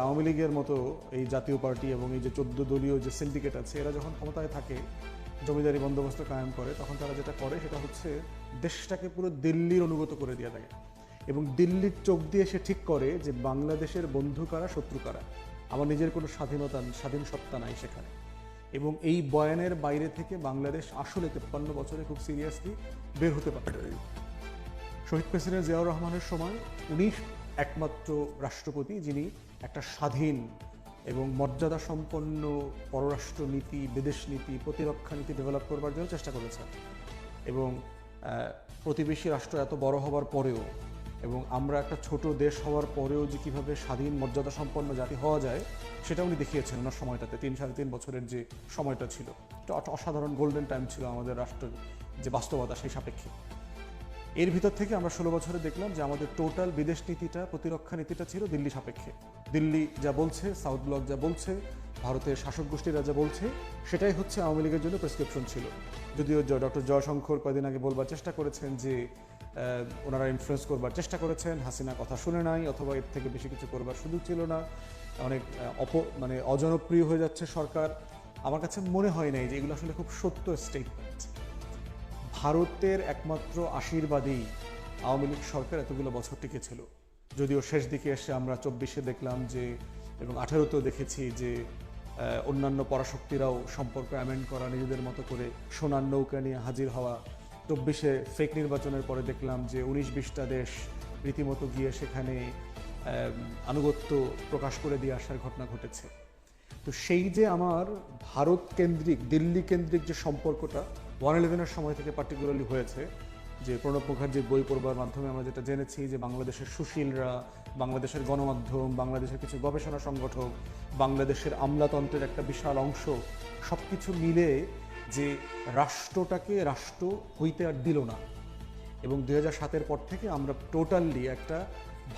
আওয়ামী লীগের মতো এই জাতীয় পার্টি এবং এই যে 14 দলীয় যে সিন্ডিকেট আছে, এরা যখন ক্ষমতায় থাকে, জমিদারি বন্দোবস্ত কায়েম করে, তখন তারা যেটা করে সেটা হচ্ছে দেশটাকে পুরো দিল্লির অনুগত করে দিয়ে দেয় এবং দিল্লির চোখ দিয়ে সে ঠিক করে যে বাংলাদেশের বন্ধু কারা, শত্রু কারা। আমার নিজের কোনো স্বাধীন সত্তা নাই সেখানে। এবং এই বয়ানের বাইরে থেকে বাংলাদেশ আসলে 53 বছরে খুব সিরিয়াসলি বের হতে পারে। শহীদ প্রেসিডেন্ট জিয়াউর রহমানের সময় উনি একমাত্র রাষ্ট্রপতি যিনি একটা স্বাধীন এবং মর্যাদা সম্পন্ন পররাষ্ট্র নীতি, বিদেশ নীতি, প্রতিরক্ষা নীতি ডেভেলপ করবার জন্য চেষ্টা করেছেন। এবং প্রতিবেশী রাষ্ট্র এত বড় হওয়ার পরেও এবং আমরা একটা ছোট দেশ হওয়ার পরেও যে কীভাবে স্বাধীন মর্যাদা সম্পন্ন জাতি হওয়া যায় সেটা উনি দেখিয়েছেন ওনার সময়টাতে। 3-3.5 বছরের যে সময়টা ছিল, এটা অসাধারণ গোল্ডেন টাইম ছিল আমাদের রাষ্ট্রের যে বাস্তবতা সেই সাপেক্ষে। এর ভিতর থেকে আমরা 16 বছরে দেখলাম যে আমাদের টোটাল বিদেশ নীতিটা, প্রতিরক্ষা নীতিটা ছিল দিল্লি সাপেক্ষে। দিল্লি যা বলছে, সাউথ ব্লক যা বলছে, ভারতের শাসক গোষ্ঠীরা যা বলছে, সেটাই হচ্ছে আওয়ামী লীগের জন্য প্রেসক্রিপশন ছিল। যদিও ডক্টর জয়শঙ্কর কয়েকদিন আগে বলবার চেষ্টা করেছেন যে ওনারা ইনফ্লুয়েন্স করবার চেষ্টা করেছেন, হাসিনা কথা শুনে নাই অথবা এর থেকে বেশি কিছু করবার সুযোগ ছিল না, অনেক অজনপ্রিয় হয়ে যাচ্ছে সরকার। আমার কাছে মনে হয় নাই যে এগুলো আসলে খুব সত্য স্টেটমেন্ট। ভারতের একমাত্র আশীর্বাদেই আওয়ামী লীগ সরকার এতগুলো বছর টিকেছিল। যদিও শেষ দিকে এসে আমরা 24-এ দেখলাম যে, এবং 18-তেও দেখেছি যে অন্যান্য পরাশক্তিরাও সম্পর্ক অ্যামেন্ড করা, নিজেদের মতো করে সোনার নৌকা নিয়ে হাজির হওয়া। 24-এ ফেক নির্বাচনের পরে দেখলাম যে 19-20টা দেশ রীতিমতো গিয়ে সেখানে আনুগত্য প্রকাশ করে দিয়ে আসার ঘটনা ঘটেছে। তো সেই যে আমার ভারত কেন্দ্রিক, দিল্লি কেন্দ্রিক যে সম্পর্কটা 111-এর সময় থেকে পার্টিকুলারলি হয়েছে, যে প্রণব মুখার্জির বই পড়বার মাধ্যমে আমরা যেটা জেনেছি যে বাংলাদেশের সুশীলরা, বাংলাদেশের গণমাধ্যম, বাংলাদেশের কিছু গবেষণা সংগঠক, বাংলাদেশের আমলাতন্ত্রের একটা বিশাল অংশ সব কিছু মিলে যে রাষ্ট্রটাকে রাষ্ট্র হইতে আর দিল না। এবং 2007-এর পর থেকে আমরা টোটালি একটা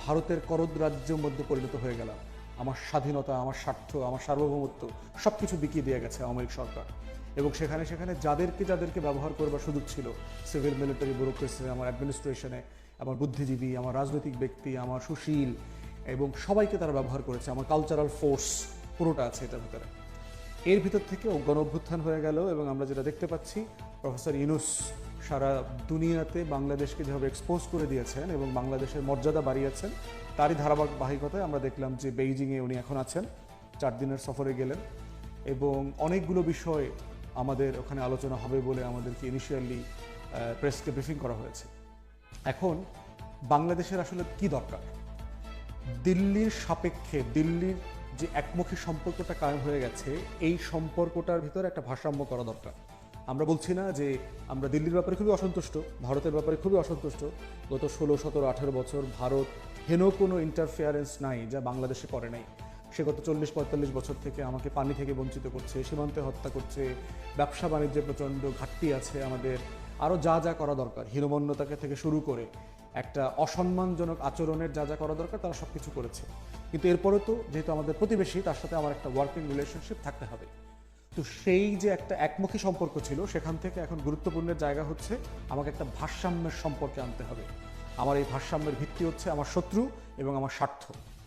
ভারতের করদ রাজ্যের মধ্যে পরিণত হয়ে গেলাম। আমার স্বাধীনতা, আমার স্বার্থ, আমার সার্বভৌমত্ব সব কিছু বিকিয়ে দিয়ে গেছে আওয়ামী লীগ সরকার। এবং সেখানে যাদেরকে ব্যবহার করবার সুযোগ ছিল, সিভিল মিলিটারি ব্যুরোক্রেসি, আমার অ্যাডমিনিস্ট্রেশনে, আমার বুদ্ধিজীবী, আমার রাজনৈতিক ব্যক্তি, আমার সুশীল, এবং সবাইকে তারা ব্যবহার করেছে। আমার কালচারাল ফোর্স পুরোটা আছে এটার ভিতরে। এর ভিতর থেকে গণ অভ্যুত্থান হয়ে গেল এবং আমরা যেটা দেখতে পাচ্ছি, প্রফেসর ইউনূস সারা দুনিয়াতে বাংলাদেশকে যেভাবে এক্সপোজ করে দিয়েছেন এবং বাংলাদেশের মর্যাদা বাড়িয়েছেন, তারই ধারাবাহিকতায় আমরা দেখলাম যে বেইজিংয়ে উনি এখন আছেন, 4 দিনের সফরে গেলেন এবং অনেকগুলো বিষয় আমাদের ওখানে আলোচনা হবে বলে আমাদেরকে ইনিশিয়ালি প্রেসকে ব্রিফিং করা হয়েছে। এখন বাংলাদেশের আসলে কি দরকার? দিল্লির সাপেক্ষে দিল্লির যে একমুখী সম্পর্কটা কায়েম হয়ে গেছে, এই সম্পর্কটার ভিতরে একটা ভারসাম্য করা দরকার। আমরা বলছি না যে আমরা দিল্লির ব্যাপারে খুবই অসন্তুষ্ট, ভারতের ব্যাপারে খুবই অসন্তুষ্ট। গত 16, 17, 18 বছর ভারত হেন কোনো ইন্টারফেয়ারেন্স নাই যা বাংলাদেশে করে নাই। সে গত 40-45 বছর থেকে আমাকে পানি থেকে বঞ্চিত করছে, সীমান্তে হত্যা করছে, ব্যবসা বাণিজ্যে প্রচণ্ড ঘাটতি আছে আমাদের, আরও যা যা করা দরকার, হীনমন্যতাকে থেকে শুরু করে একটা অসম্মানজনক আচরণের যা যা করা দরকার তারা সব কিছু করেছে। কিন্তু এরপরে তো যেহেতু আমাদের প্রতিবেশী, তার সাথে আমার একটা ওয়ার্কিং রিলেশনশিপ থাকতে হবে। তো সেই যে একটা একমুখী সম্পর্ক ছিল, সেখান থেকে এখন গুরুত্বপূর্ণ জায়গা হচ্ছে আমাকে একটা ভারসাম্যের সম্পর্কে আনতে হবে। আমার এই ভারসাম্যের ভিত্তি হচ্ছে আমার শত্রু এবং আমার স্বার্থ,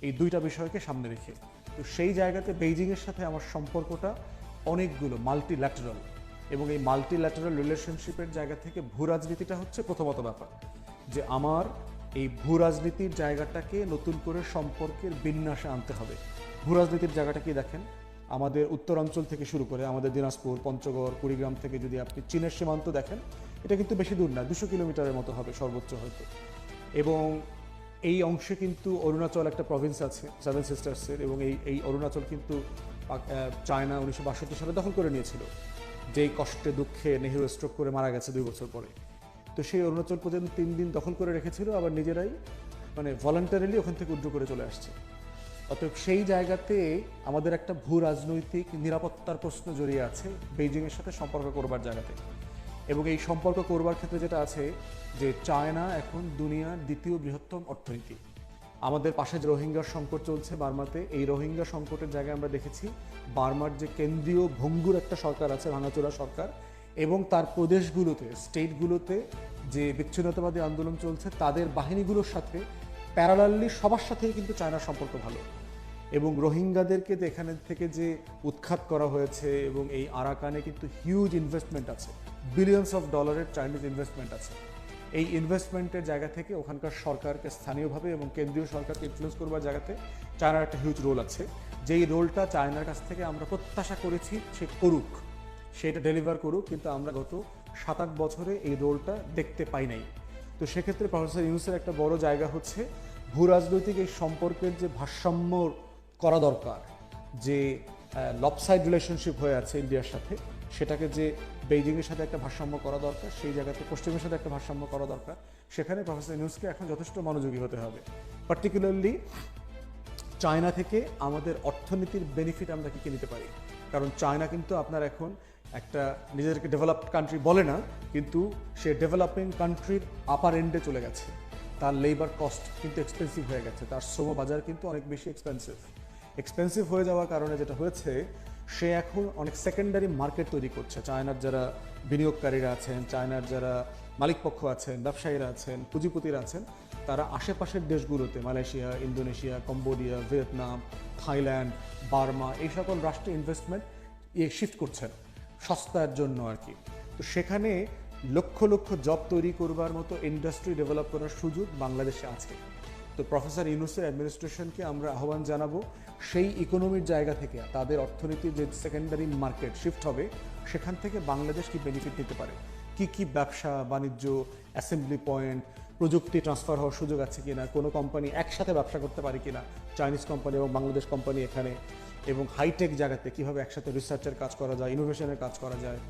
এই দুইটা বিষয়কে সামনে রেখে। তো সেই জায়গাতে বেইজিংয়ের সাথে আমার সম্পর্কটা অনেকগুলো মাল্টিল্যাটারাল, এবং এই মাল্টিল্যাটারাল রিলেশনশিপের জায়গা থেকে ভূ রাজনীতিটা হচ্ছে প্রথমত ব্যাপার, যে আমার এই ভূ রাজনীতির জায়গাটাকে নতুন করে সম্পর্কের বিন্যাসে আনতে হবে। ভূ রাজনীতির জায়গাটা কি দেখেন, আমাদের উত্তরাঞ্চল থেকে শুরু করে আমাদের দিনাজপুর, পঞ্চগড়, কুড়িগ্রাম থেকে যদি আপনি চীনের সীমান্ত দেখেন, এটা কিন্তু বেশি দূর না, 200 কিলোমিটারের মতো হবে সর্বোচ্চ হয়তো। এবং এই অংশে কিন্তু অরুণাচল একটা প্রভিন্স আছে, 7 সিস্টার্সের, এবং এই অরুণাচল কিন্তু চায়না 1962 সালে দখল করে নিয়েছিল, যেই কষ্টে দুঃখে নেহেরু স্ট্রোক করে মারা গেছে 2 বছর পরে। তো সেই অরুণাচল পর্যন্ত 3 দিন দখল করে রেখেছিল, আবার নিজেরাই ভলান্টারিলি ওখান থেকে উইথড্র করে চলে আসছে। অতএব সেই জায়গাতে আমাদের একটা ভূ রাজনৈতিক নিরাপত্তার প্রশ্ন জড়িয়ে আছে বেইজিংয়ের সাথে সম্পর্ক করবার জায়গাতে। এবং এই সম্পর্ক করবার ক্ষেত্রে যেটা আছে যে চায়না এখন দুনিয়ার দ্বিতীয় বৃহত্তম অর্থনীতি। আমাদের পাশে যে রোহিঙ্গার সংকট চলছে বার্মাতে, এই রোহিঙ্গা সংকটের জায়গায় আমরা দেখেছি বার্মার যে কেন্দ্রীয় ভঙ্গুর একটা সরকার আছে, ভাঙাচোরা সরকার, এবং তার প্রদেশগুলোতে, স্টেটগুলোতে যে বিচ্ছিন্নতাবাদী আন্দোলন চলছে, তাদের বাহিনীগুলোর সাথে প্যারালালি সবার সাথেই কিন্তু চায়নার সম্পর্ক ভালো। এবং রোহিঙ্গাদেরকে এখানে থেকে যে উৎখাত করা হয়েছে এবং এই আরাকানে কিন্তু হিউজ ইনভেস্টমেন্ট আছে, বিলিয়নস অফ ডলারের চাইনিজ ইনভেস্টমেন্ট আছে। এই ইনভেস্টমেন্টের জায়গা থেকে ওখানকার সরকারকে স্থানীয়ভাবে এবং কেন্দ্রীয় সরকারকে ইনফ্লুয়েন্স করবার জায়গাতে চায়নার একটা হিউজ রোল আছে। যেই রোলটা চায়নার কাছ থেকে আমরা প্রত্যাশা করেছি সে করুক, সেটা ডেলিভার করুক, কিন্তু আমরা গত 7-8 বছরে এই রোলটা দেখতে পাই নাই। তো সেক্ষেত্রে প্রফেসর ইউনূসের একটা বড় জায়গা হচ্ছে ভূ রাজনৈতিক এই সম্পর্কের যে ভারসাম্য করা দরকার, যে লপসাইড রিলেশনশিপ হয়ে আছে ইন্ডিয়ার সাথে, সেটাকে যে বেইজিংয়ের সাথে একটা ভারসাম্য করা দরকার, সেই জায়গাতে পশ্চিমের সাথে একটা ভারসাম্য করা দরকার। সেখানে প্রফেসর ইউনূসকে এখন যথেষ্ট মনোযোগী হতে হবে। পার্টিকুলারলি চায়না থেকে আমাদের অর্থনীতির বেনিফিট আমরা কী নিতে পারি, কারণ চায়না কিন্তু আপনার এখন একটা নিজেদেরকে ডেভেলপড কান্ট্রি বলে না, কিন্তু সে ডেভেলপিং কান্ট্রির আপার এন্ডে চলে গেছে। তার লেবার কস্ট কিন্তু এক্সপেন্সিভ হয়ে গেছে, তার শ্রম বাজার কিন্তু অনেক বেশি এক্সপেন্সিভ হয়ে যাওয়ার কারণে যেটা হয়েছে, সে এখন অনেক সেকেন্ডারি মার্কেট তৈরি করছে। চায়নার যারা বিনিয়োগকারীরা আছেন, চায়নার যারা মালিকপক্ষ আছেন, ব্যবসায়ীরা আছেন, পুঁজিপতিরা আছেন, তারা আশেপাশের দেশগুলোতে Malaysia, Indonesia, Cambodia, Vietnam, Thailand, Burma, এই সকল রাষ্ট্রে ইনভেস্টমেন্ট শিফট করছেন সস্তার জন্য আর কি। তো সেখানে লক্ষ লক্ষ জব তৈরি করবার মতো ইন্ডাস্ট্রি ডেভেলপ করার সুযোগ বাংলাদেশে আছে। তো প্রফেসর ইউনূসের অ্যাডমিনিস্ট্রেশনকে আমরা আহ্বান জানাবো, সেই ইকোনমির জায়গা থেকে তাদের অর্থনীতির যে সেকেন্ডারি মার্কেট শিফট হবে, সেখান থেকে বাংলাদেশ কি বেনিফিট নিতে পারে, কি ব্যবসা বাণিজ্য, অ্যাসেম্বলি পয়েন্ট, প্রযুক্তি ট্রান্সফার হওয়ার সুযোগ আছে কিনা, কোনো কোম্পানি একসাথে ব্যবসা করতে পারে কিনা, চাইনিজ কোম্পানি এবং বাংলাদেশ কোম্পানি এখানে, এবং হাইটেক জায়গাতে কীভাবে একসাথে রিসার্চের কাজ করা যায়, ইনোভেশনের কাজ করা যায়।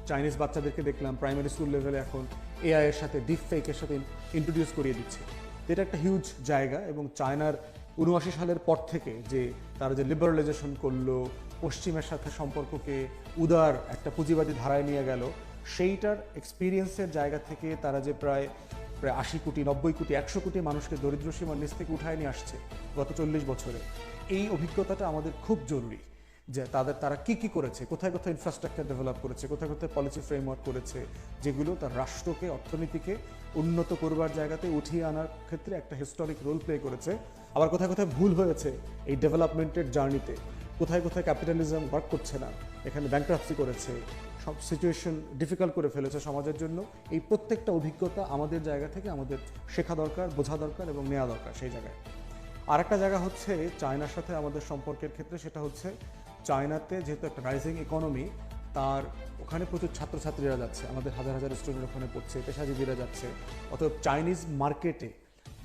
চাইনিজ বাচ্চাদেরকে দেখলাম প্রাইমারি স্কুল লেভেলে এখন এআই এর সাথে ডিপ ফেকের সাথে ইন্ট্রোডিউস করিয়ে দিচ্ছে। এটা একটা হিউজ জায়গা, এবং চায়নার 79 সালের পর থেকে যে তারা যে লিবারালাইজেশন করলো, পশ্চিমের সাথে সম্পর্ককে উদার একটা পুঁজিবাদী ধারায় নিয়ে গেল, সেইটার এক্সপিরিয়েন্সের জায়গা থেকে তারা যে প্রায় 80 কোটি, 90 কোটি, 100 কোটি মানুষকে দরিদ্র সীমার নিচ থেকে উঠায় নিয়ে আসছে গত 40 বছরে। এই অভিজ্ঞতাটা আমাদের খুব জরুরি, যে তারা কি করেছে, কোথায় কোথায় ইনফ্রাস্ট্রাকচার ডেভেলপ করেছে, কোথায় কোথায় পলিসি ফ্রেমওয়ার্ক করেছে, যেগুলো তার রাষ্ট্রকে, অর্থনীতিকে উন্নত করবার জায়গাতে উঠিয়ে আনার ক্ষেত্রে একটা হিস্টোরিক রোল প্লে করেছে। আবার কোথায় কোথায় ভুল হয়েছে এই ডেভেলপমেন্টের জার্নিতে, কোথায় কোথায় ক্যাপিটালিজম ওয়ার্ক করছে না, এখানে ব্যাংক্রাপ্সি করেছে, সব সিচুয়েশন ডিফিকাল্ট করে ফেলেছে সমাজের জন্য। এই প্রত্যেকটা অভিজ্ঞতা আমাদের জায়গা থেকে আমাদের শেখা দরকার, বোঝা দরকার এবং নেওয়া দরকার সেই জায়গায়। আরেকটা জায়গা হচ্ছে চায়নার সাথে আমাদের সম্পর্কের ক্ষেত্রে, সেটা হচ্ছে চায়নাতে যেহেতু একটা রাইজিং ইকোনমি, তার ওখানে প্রচুর ছাত্রছাত্রীরা যাচ্ছে, আমাদের হাজার হাজার স্টুডেন্ট ওখানে পড়ছে, পেশাজীবীরা যাচ্ছে। অতএব চাইনিজ মার্কেটে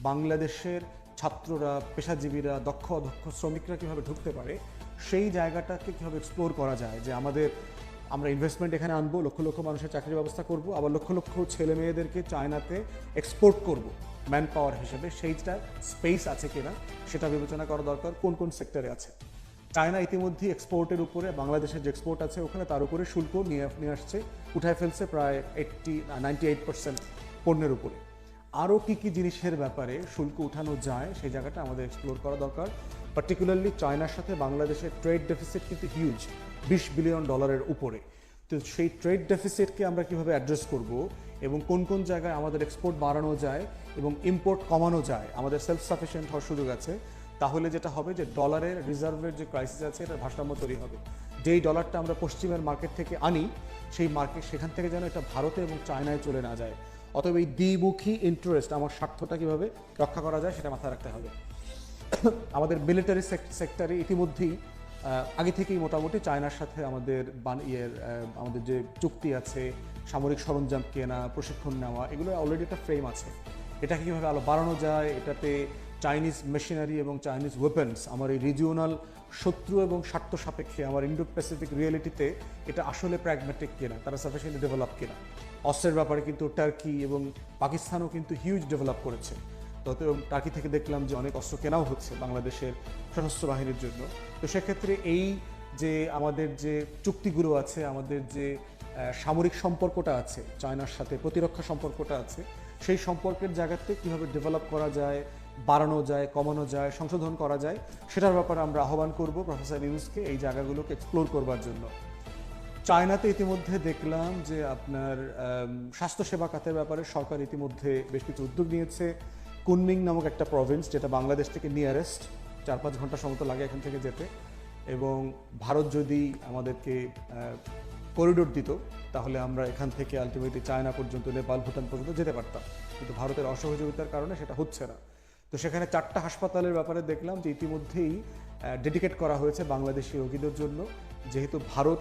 বাংলাদেশের ছাত্ররা, পেশাজীবীরা, দক্ষ অদক্ষ শ্রমিকরা কীভাবে ঢুকতে পারে, সেই জায়গাটাকে কীভাবে এক্সপ্লোর করা যায়, যে আমরা ইনভেস্টমেন্ট এখানে আনবো, লক্ষ লক্ষ মানুষের চাকরির ব্যবস্থা করব, আবার লক্ষ লক্ষ ছেলে মেয়েদেরকে চায়নাতে এক্সপোর্ট করব ম্যান পাওয়ার হিসেবে, সেইটা স্পেস আছে কিনা সেটা বিবেচনা করা দরকার, কোন কোন সেক্টরে আছে। চায়না ইতিমধ্যে এক্সপোর্টের উপরে, বাংলাদেশের যে এক্সপোর্ট আছে ওখানে তার উপরে শুল্ক নিয়ে আসছে, উঠায় ফেলছে প্রায় 98% পণ্যের উপরে। আরও কী জিনিসের ব্যাপারে শুল্ক উঠানো যায় সেই জায়গাটা আমাদের এক্সপ্লোর করা দরকার। পার্টিকুলারলি চায়নার সাথে বাংলাদেশের ট্রেড ডেফিসিট কিন্তু হিউজ, $20 বিলিয়ন উপরে। তো সেই ট্রেড ডেফিসিটকে আমরা কীভাবে অ্যাড্রেস করব, এবং কোন কোন জায়গায় আমাদের এক্সপোর্ট বাড়ানো যায় এবং ইম্পোর্ট কমানো যায়, আমাদের সেলফ সাফিসিয়েন্ট হওয়ার সুযোগ আছে, তাহলে যেটা হবে যে ডলারের রিজার্ভের যে ক্রাইসিস আছে এটার ভারসাম্য তৈরি হবে। যেই ডলারটা আমরা পশ্চিমের মার্কেট থেকে আনি, সেই মার্কেট সেখান থেকে যেন এটা ভারতে এবং চায়নায় চলে না যায়। অতএব এই দ্বিমুখী ইন্টারেস্ট, আমার স্বার্থটা কীভাবে রক্ষা করা যায় সেটা মাথায় রাখতে হবে। আমাদের মিলিটারি সেক্টরে ইতিমধ্যেই আগে থেকেই মোটামুটি চায়নার সাথে আমাদের আমাদের যে চুক্তি আছে, সামরিক সরঞ্জাম কেনা, প্রশিক্ষণ নেওয়া, এগুলো অলরেডি একটা ফ্রেম আছে। এটাকে কীভাবে আরও বাড়ানো যায়, এটাতে চাইনিজ মেশিনারি এবং চাইনিজ ওয়েপন্স আমার এই রিজিওনাল শত্রু এবং স্বার্থ সাপেক্ষে আমার ইন্ডো প্যাসিফিক রিয়েলিটিতে এটা আসলে প্র্যাগম্যাটিক কিনা, তারা সাফিসিয়েন্টলি ডেভেলপ কিনা। অস্ত্রের ব্যাপারে কিন্তু টার্কি এবং পাকিস্তানও কিন্তু হিউজ ডেভেলপ করেছে। তত টার্কি থেকে দেখলাম যে অনেক অস্ত্র কেনাও হচ্ছে বাংলাদেশের সশস্ত্র বাহিনীর জন্য। তো সেক্ষেত্রে এই যে আমাদের যে চুক্তিগুলো আছে, আমাদের যে সামরিক সম্পর্কটা আছে চায়নার সাথে, প্রতিরক্ষা সম্পর্কটা আছে, সেই সম্পর্কের জায়গাতে কীভাবে ডেভেলপ করা যায়, বাড়ানো যায়, কমানো যায়, সংশোধন করা যায়, সেটার ব্যাপারে আমরা আহ্বান করব প্রফেসর ইউনূসকে এই জায়গাগুলোকে এক্সপ্লোর করবার জন্য। চায়নাতে ইতিমধ্যে দেখলাম যে আপনার স্বাস্থ্যসেবা খাতের ব্যাপারে সরকার ইতিমধ্যে বেশ কিছু উদ্যোগ নিয়েছে। কুনমিং নামক একটা প্রভিন্স, যেটা বাংলাদেশ থেকে নিয়ারেস্ট, 4-5 ঘন্টা সময় তো লাগে এখান থেকে যেতে, এবং ভারত যদি আমাদেরকে করিডোর দিত তাহলে আমরা এখান থেকে আলটিমেটলি চায়না পর্যন্ত, নেপাল, ভুটান পর্যন্ত যেতে পারতাম, কিন্তু ভারতের অসহযোগিতার কারণে সেটা হচ্ছে না। তো সেখানে 4টা হাসপাতালের ব্যাপারে দেখলাম যে ইতিমধ্যেই ডেডিকেট করা হয়েছে বাংলাদেশি রোগীদের জন্য, যেহেতু ভারত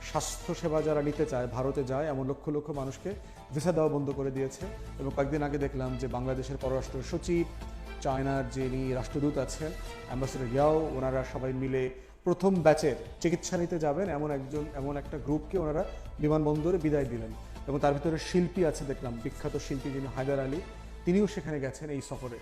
স্বাস্থ্যসেবা যারা নিতে চায়, ভারতে যায় এমন লক্ষ লক্ষ মানুষকে ভিসা দেওয়া বন্ধ করে দিয়েছে। এবং কয়েকদিন আগে দেখলাম যে বাংলাদেশের পররাষ্ট্র সচিব, চায়নার যিনি রাষ্ট্রদূত আছেন, অ্যাম্বাসেডর ইয়াও, ওনারা সবাই মিলে প্রথম ব্যাচের চিকিৎসা নিতে যাবেন এমন একটা গ্রুপকে ওনারা বিমানবন্দরে বিদায় দিলেন। এবং তার ভিতরে শিল্পী আছে দেখলাম, বিখ্যাত শিল্পী যিনি হায়দার আলী, তিনিও সেখানে গেছেন এই সফরে।